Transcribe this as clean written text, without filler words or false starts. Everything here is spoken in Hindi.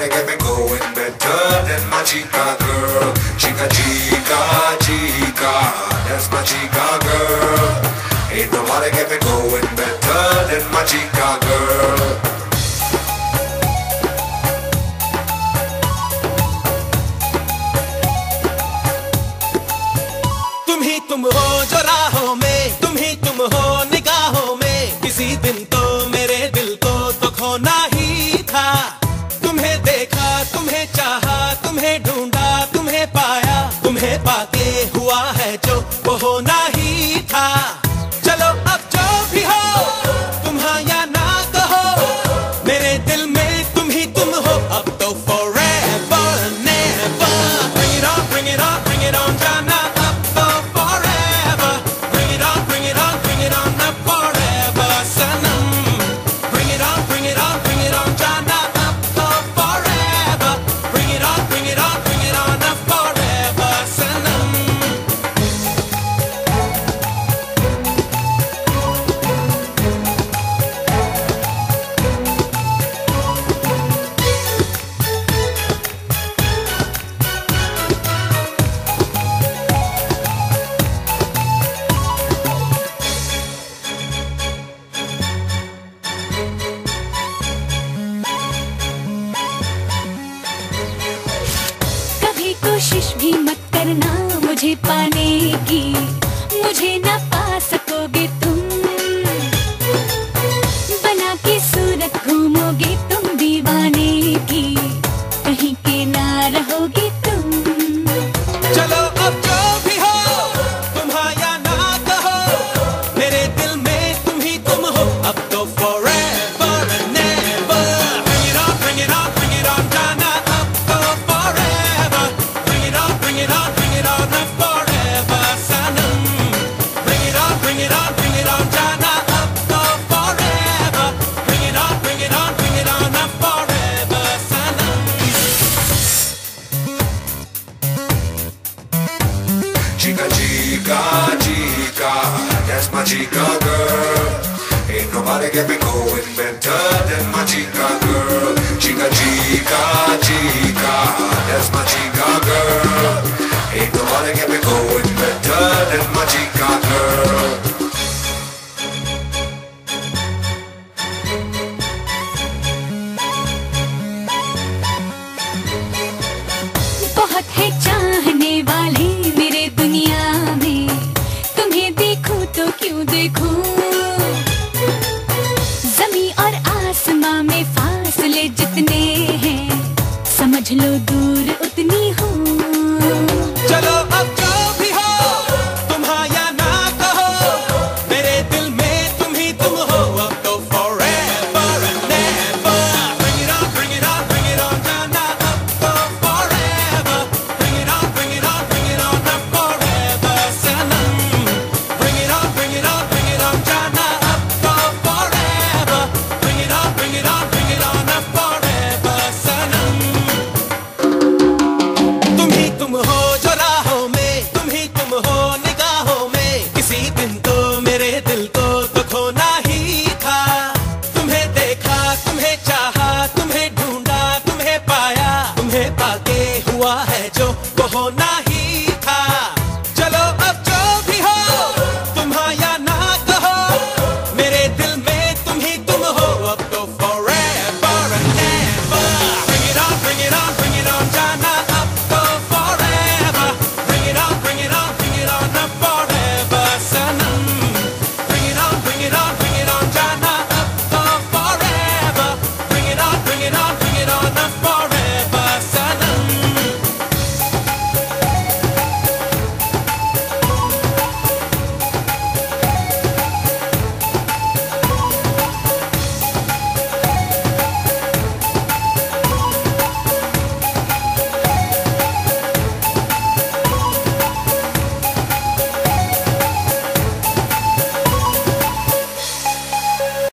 Nobody get me going better than my chica girl. Chica, chica, chica, that's my chica girl. Ain't nobody get me going better than my chica girl. तुम ही तुम हो जो राहों में, तुम ही तुम हो निगाहों में। किसी दिन तो मेरे दिल को तो खोना ही था। तुम्हें देखा, तुम्हें चाहा, तुम्हें ढूंढा, तुम्हें पाया, तुम्हें पाके हुआ है जो वो होना ही था। चलो अब जो भी हो, तुम हाँ या ना कहो, मेरे दिल में तुम ही तुम हो। अब तो forever never, bring it on, bring it on, bring it on जाना। कोशिश भी मत करना मुझे पाने की, मुझे ना पा सकोगे तुम। बना के सूरत घूमोगे तुम दीवाने की, कहीं के ना रहोगे तुम। चलो अब जो भी हो, तुम हाँ या ना कहो, मेरे दिल में तुम ही तुम हो। अब तो forever and never, bring it on, bring it on, bring it on जाना। अब तो forever, bring it on, bring it on, bring it on अब forever Sanam. Bring it on, bring it on, bring it on जाना। अब तो forever, bring it on, bring it on, bring it on अब forever Sanam. Chica, chica, chica, that's my chica girl. Ain't nobody get me going better than my chica girl. Chica, chica, chica, that's my chica girl. Ain't nobody get me going better than my chica girl. बहुत है चाहने वाले मेरे दुनिया में, तुम्हें देखूं तो क्यों देखूं। ज़मीं और आसमां में फासले जितने हैं, समझ लो दूर उतनी हूँ। चलो अब जो भी हो, तुम हाँ या ना कहो, मेरे दिल में तुम ही तुम हो। अब तो forever and never, bring it on, bring it on, bring it on जाना। अब तो forever, bring it on, bring it on, bring it on अब forever Sanam. Bring it on, bring it on, bring it on जाना। अब तो forever, bring it on, bring it on, bring it on अब forever सनम। तुम ही तुम हो जो राहों में, तुम ही तुम हो निगाहों में। किसी दिन तो मेरे दिल को तो खोना ही था। तुम्हें देखा, तुम्हें चाहा, तुम्हें ढूंढा, तुम्हें पाया, तुम्हें पाके हुआ है जो वो होना